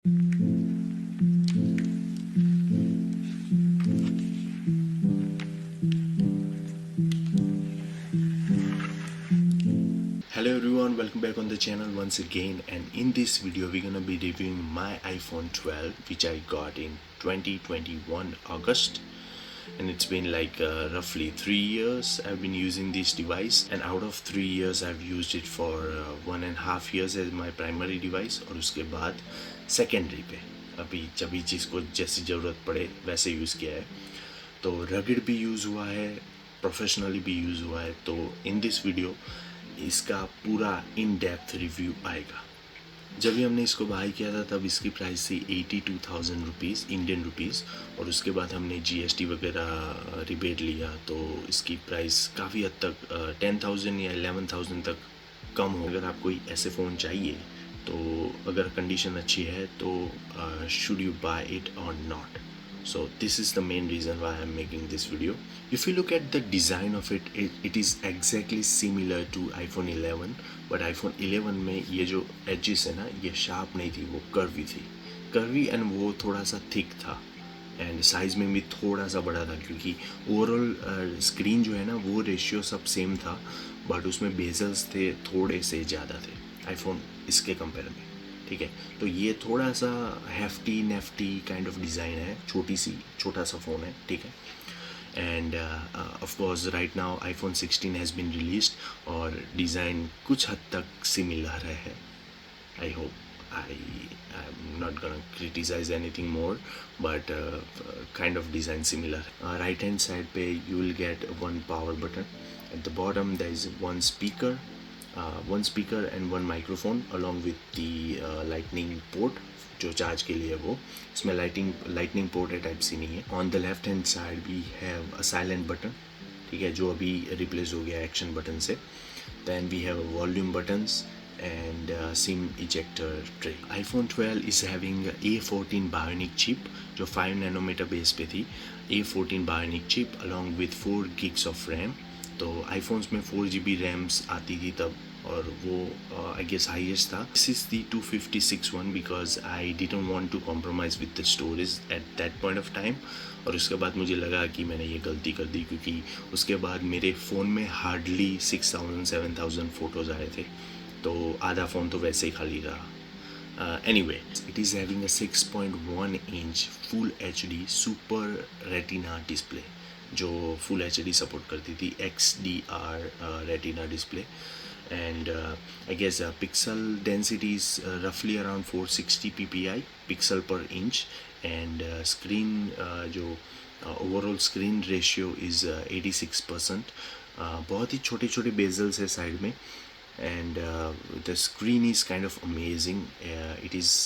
Hello everyone, welcome back on the channel once again, and in this video we're gonna be reviewing my iPhone 12 which I got in 2021 August, and it's been like roughly 3 years I've been using this device, and out of 3 years I've used it for 1.5 years as my primary device, और उसके बाद secondary पे अभी जब भी चीज़ को जैसी ज़रूरत पड़े वैसे यूज़ किया है। तो रगड़ भी यूज़ हुआ है, प्रोफेशनली भी यूज़ हुआ है। तो इन दिस वीडियो इसका पूरा इन डेप्थ रिव्यू आएगा। जब भी हमने इसको बाय किया था तब इसकी प्राइस थी 82,000 रुपीज़ इंडियन रुपीज़, और उसके बाद हमने GST वगैरह रिबेट लिया तो इसकी प्राइस काफ़ी हद तक 10,000 या 11,000 तक कम हो। अगर आपको ऐसे फ़ोन चाहिए तो अगर कंडीशन अच्छी है तो शुड यू बाय इट और not. So this is the main reason why I'm making this video. If you look at the design of it, it is exactly similar to iPhone 11, but iPhone 11 में ये जो edges है ना, ये sharp नहीं थी, वो curvy थी, curvy and वो थोड़ा सा thick था, एंड साइज़ में भी थोड़ा सा बड़ा था, क्योंकि ओवरऑल स्क्रीन जो है ना वो रेशियो सब सेम था, बट उसमें बेजल्स थे थोड़े से ज़्यादा थे आईफोन इसके कंपेयर में। ठीक है, तो ये थोड़ा सा hefty nifty kind of design है, छोटा सा फ़ोन है। ठीक है, and of course right now iPhone 16 has been released और डिज़ाइन कुछ हद तक सिमिलर है। I hope I'm not gonna criticize anything more, but kind of design similar. Right hand side पे you will get one power button. At the bottom there is one speaker and one microphone along with the lightning port जो charge के लिए वो, इसमें lightning port है, type C नहीं है। On the left hand side we have a silent button, ठीक है, जो अभी रिप्लेस हो गया एक्शन बटन से। Then we have volume buttons and SIM ejector tray. iPhone 12 is having A14 Bionic chip जो 5 nanometer बेस पे थी, A14 Bionic chip along with 4 gigs of RAM। तो iPhones में 4 GB रैम्स आती थी तब, और वो आई गेस हाईएस्ट था। This is the 256 one because I didn't want to compromise with the storage at that point of time. और उसके बाद मुझे लगा कि मैंने ये गलती कर दी, क्योंकि उसके बाद मेरे फ़ोन में हार्डली 6,000-7,000 फ़ोटोज़ आए थे, तो आधा फ़ोन तो वैसे ही खाली रहा। Anyway, it is having a 6.1 inch full HD super retina display, जो फुल HD सपोर्ट करती थी, XDR retina display. And I guess pixel density is roughly around 460 ppi pixel per inch, and screen जो overall screen ratio is 86%। बहुत ही छोटे छोटे bezels है side में, and the screen is kind of amazing। It is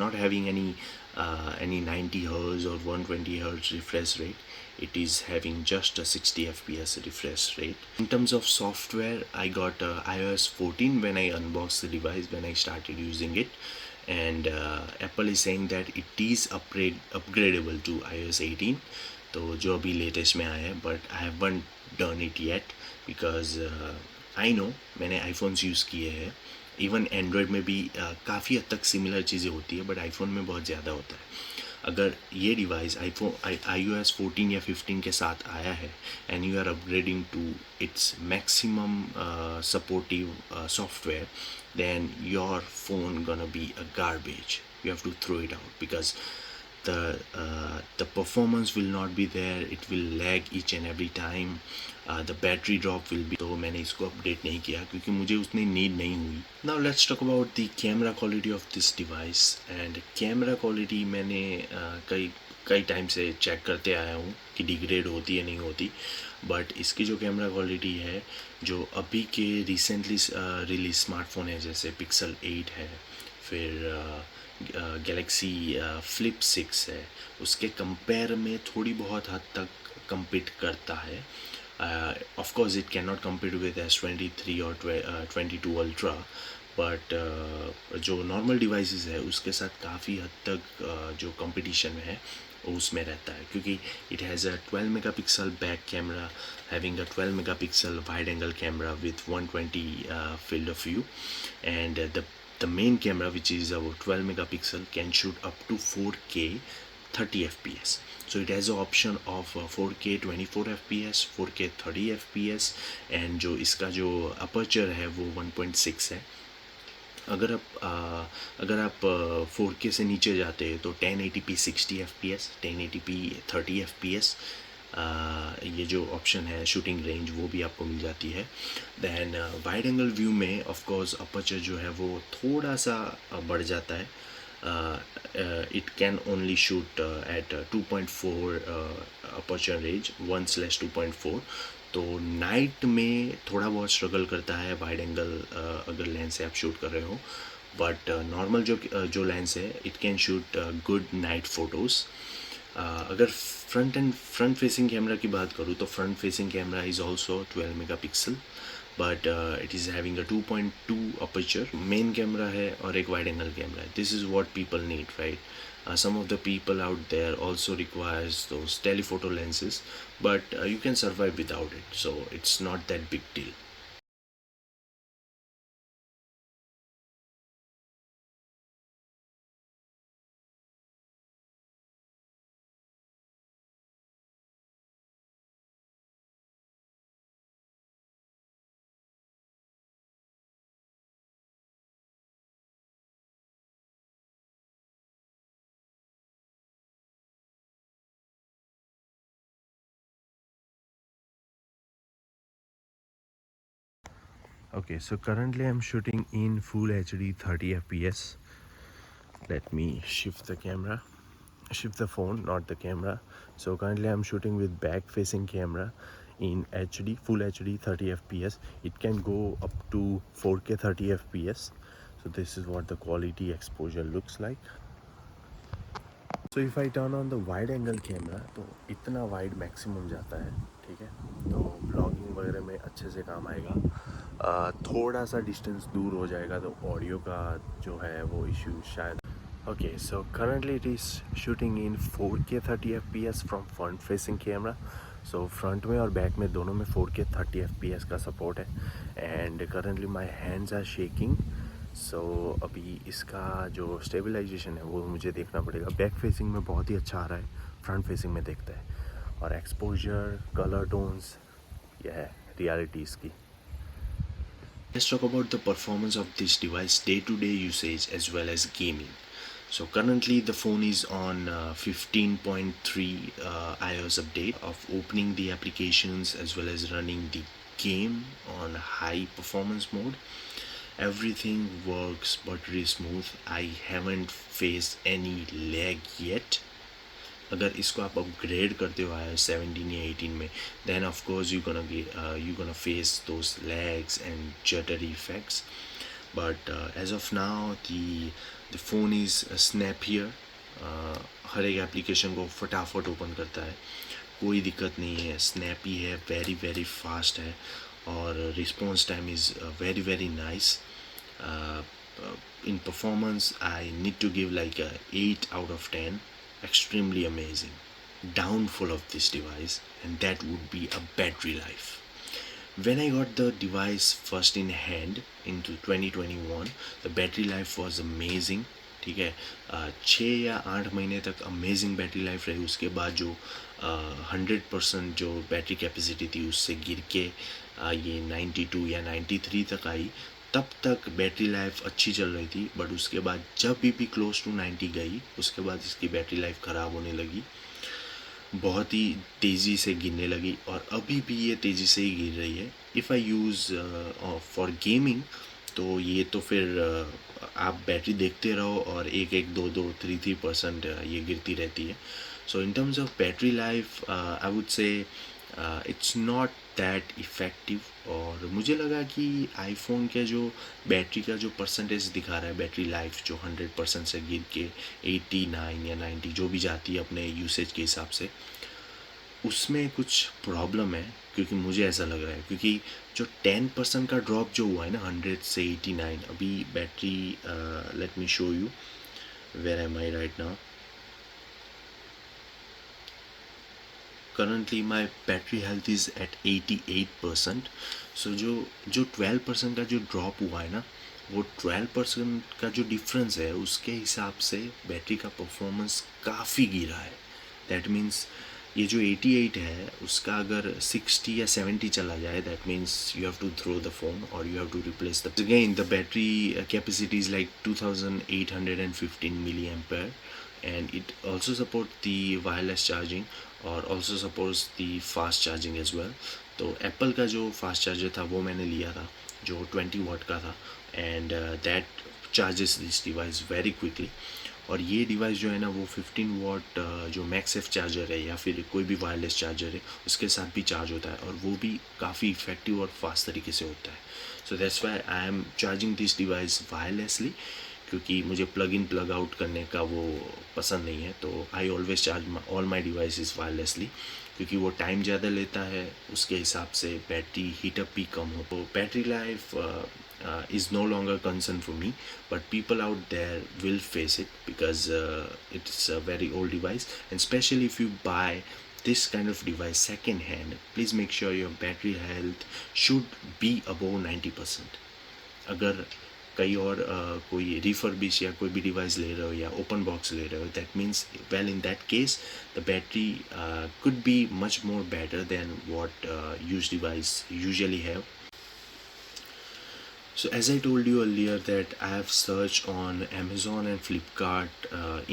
not having any 90 Hz or 120 Hz refresh rate. It is having just a 60 fps refresh rate. In terms of software, I got iOS 14 when I unboxed the device, when I started using it, and Apple is saying that it is upgradable to iOS 18, तो जो अभी latest में आया है, but I haven't done it yet because I know मैंने iPhones use किए हैं, even Android में भी काफ़ी हद तक सिमिलर चीज़ें होती है, बट आईफोन में बहुत ज़्यादा होता है। अगर ये डिवाइस iOS 14 या 15 के साथ आया है and you are upgrading to its maximum supportive software, then your phone gonna be a garbage. You have to throw it out because the performance will not be there. It will lag each and every time. The battery drop will be, तो मैंने इसको update नहीं किया क्योंकि मुझे उसने need नहीं हुई। Now let's talk about the camera quality of this device, and camera quality मैंने कई टाइम से चेक करते आया हूँ कि डिग्रेड होती है नहीं होती, बट इसकी जो कैमरा क्वालिटी है, जो अभी के रिसेंटली रिलीज स्मार्टफोन है जैसे Pixel 8 है, फिर गैलेक्सी फ्लिप 6 है, उसके कंपेयर में थोड़ी बहुत हद तक compete करता है। Of course it can not compete with S23 और 22 Ultra, बट जो नॉर्मल डिवाइसेस है उसके साथ काफ़ी हद तक जो कंपटीशन में है उसमें रहता है, क्योंकि it has a 12 megapixel back camera, having a 12 megapixel wide angle camera with 120 field of view, and the the main camera, which is our 12 megapixel, can shoot up to 4K 30 fps. So it has an option of 4K 24 fps, 4K 30 fps, and जो इसका जो aperture है वो 1.6 है. अगर आप 4K से नीचे जाते हैं तो 1080p 60 fps, 1080p 30 fps, ये जो ऑप्शन है शूटिंग रेंज वो भी आपको मिल जाती है. दैन वाइड एंगल व्यू में ऑफ कोर्स अपर्चर जो है वो थोड़ा सा बढ़ जाता है. It can only shoot at 2.4 aperture range 1/2.4. तो नाइट में थोड़ा बहुत स्ट्रगल करता है वाइड एंगल अगर लेंस से आप शूट कर रहे हो. बट नॉर्मल जो लेंस है it can shoot good night photos. अगर फ्रंट फेसिंग कैमरा की बात करूँ तो front facing camera is also 12 megapixel, but it is having a 2.2 aperture. Main camera है और एक वाइड एंगल कैमरा है. This is what people need, right? Some of the people out there also requires those telephoto lenses, but you can survive without it, so it's not that big deal. Okay, so currently I'm shooting in full HD 30 fps. Let me shift the phone, not the camera. So currently I'm shooting with back facing camera in HD, full HD 30 fps. It can go up to 4K 30 fps. So this is what the quality exposure looks like. So if I turn on the wide angle camera तो इतना wide maximum जाता है, ठीक है. तो blogging वगैरह में अच्छे से काम आएगा. थोड़ा सा डिस्टेंस दूर हो जाएगा तो ऑडियो का जो है वो इशू शायद. Okay, so currently it is shooting in 4K 30 fps from front facing camera. So front में और back में दोनों में 4K 30 fps का support है. And currently my hands are shaking. So अभी इसका जो स्टेबलाइजेशन है वो मुझे देखना पड़ेगा. बैक फेसिंग में बहुत ही अच्छा आ रहा है, फ्रंट फेसिंग में देखता है. और एक्सपोजर, कलर टोन्स, यह है रियलिटी इसकी. Let's talk about the performance of this device day-to-day usage as well as gaming. So currently the phone is on 15.3 iOS update of opening the applications as well as running the game on high performance mode. Everything works buttery smooth. I haven't faced any lag yet. अगर इसको आप upgrade करते हो iOS 17 या 18 में, then of course you're gonna face those lags and jittery effects. But as of now the phone is snappier. हर एक application को फटाफट ओपन करता है, कोई दिक्कत नहीं है. स्नैपी है, वेरी वेरी फास्ट है, और response time is very very nice. In performance I need to give like a 8 out of 10. Extremely amazing. Downfall of this device, and that would be a battery life. When I got the device first in hand into 2021, the battery life was amazing. ठीक है, 6 या 8 महीने तक amazing battery life रही. उसके बाद जो 100% जो बैटरी कैपेसिटी थी उससे गिर के ये 92 या 93 तक आई. तब तक बैटरी लाइफ अच्छी चल रही थी, बट उसके बाद जब भी क्लोज टू 90 गई उसके बाद इसकी बैटरी लाइफ ख़राब होने लगी, बहुत ही तेज़ी से गिरने लगी, और अभी भी ये तेज़ी से ही गिर रही है. If I use for gaming तो ये तो फिर आप बैटरी देखते रहो और 1-1, 2-2, 3-3% ये गिरती रहती है. So in terms of battery life I would say it's not that effective. और मुझे लगा कि आईफोन के जो बैटरी का जो परसेंटेज दिखा रहा है बैटरी लाइफ, जो 100% से गिर के 89 या 90 जो भी जाती है अपने यूसेज के हिसाब से, उसमें कुछ प्रॉब्लम है. क्योंकि मुझे ऐसा लग रहा है, क्योंकि जो 10% का ड्रॉप जो हुआ है ना 100 से 89, अभी battery let me show you where am I right now. currently my battery health is at 88%. So जो 12% का जो ड्रॉप हुआ है ना, वो 12% का जो डिफरेंस है उसके हिसाब से बैटरी का परफॉर्मेंस काफ़ी गिरा है. दैट मीन्स ये जो 88 है उसका अगर 60 या 70 चला जाए, that means you have to throw the phone और you have to replace the. Again the battery capacity is like 2815 milliampere and it also support the wireless charging और also supports the fast charging as well. तो Apple का जो fast charger था वो मैंने लिया था जो 20 वाट का था, and that charges this device very quickly. और ये डिवाइस जो है ना वो 15 वाट जो मैक्सएफ चार्जर है या फिर कोई भी वायरलेस चार्जर है उसके साथ भी चार्ज होता है, और वो भी काफ़ी इफेक्टिव और फास्ट तरीके से होता है. So that's why I am charging this device wirelessly, क्योंकि मुझे प्लग इन प्लग आउट करने का वो पसंद नहीं है. तो I always charge all my devices wirelessly, क्योंकि वो टाइम ज़्यादा लेता है, उसके हिसाब से बैटरी हीटअप भी कम हो. तो battery life is no longer concern for me, but people out there will face it because it's a very old device, and especially if you buy this kind of device second hand, please make sure your battery health should be above 90%. अगर कई और कोई refurbish या कोई भी device ले रहे हो या ओपन बॉक्स ले रहे हो, that means well in that case the battery could be much more better than what used device usually have. So as I told you earlier that I have searched on Amazon and Flipkart,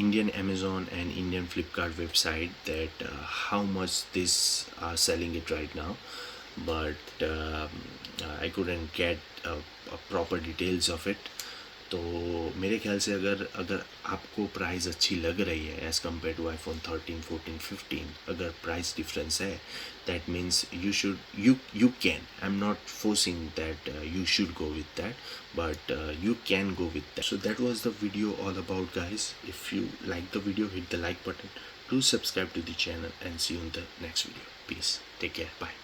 Indian Amazon and Indian Flipkart website, that how much this are selling it right now, but I couldn't get a proper details of it. तो मेरे ख्याल से अगर आपको price अच्छी लग रही है एज़ कम्पेयर टू आईफोन 13, 14, 15, अगर प्राइस डिफरेंस है, that means you can, I'm not forcing that you should go with that, but you can go with that. So that was the video all about, guys. If you like the video, hit the like button, do subscribe to the channel, and see you in the next video. Peace, take care, bye.